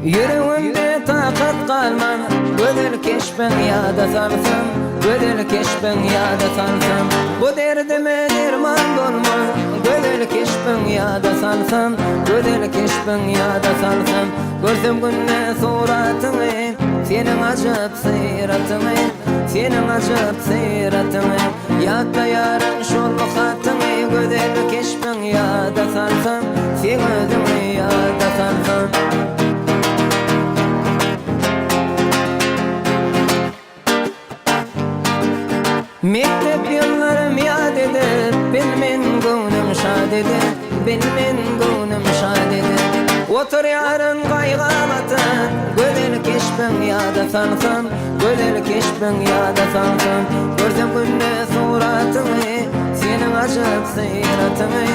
Yüreğimde takat kalmam, gödel keşben yada sarsam, gödel keşben yada sarsam. Bu derdime derman dolma, gödel keşben yada sarsam, gödel keşben yada sarsam. Görsem günne suratını, senin acıp seyratını, senin acıp seyratını. Yadda yarın şol hatını, gödel keşben yada sarsam, sen ödümü yada sarsam. Mektep yıllarım yad eder, bilmen gönlüm şad eder, bilmen gönlüm şad eder. Otur yarın kayga batan, gödel keşben yada sarsam, gödel keşben yada sarsam. Görsem günne suratını, senin acıp seyratını,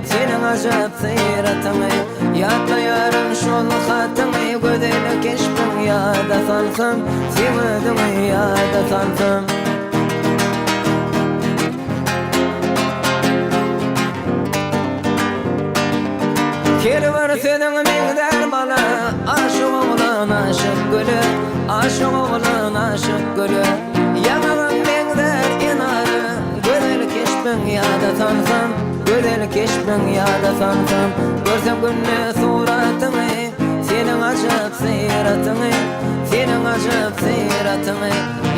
senin acıp seyratını. Yadda yarın şol hatını, gödel keşben yada sarsam, sen ödümü yada sarsam. Kervar senin mengder bala, aşık oğlan aşık gülü, aşık oğlan aşık gülü. Yanağın mengder inarı, gödel keşben yada sarsam, gödel keşben yada sarsam. Görsem günne suratını, senin acıp seyratını, senin acıp seyratını.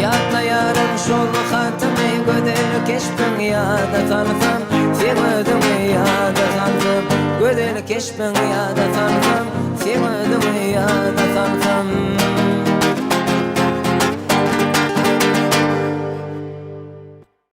Yadda yarın şol hatını, gödel keşben yada sarsam, sen ödümü yada sarsam. Gödel keşben yada sarsam, sen ödümü yada sarsam.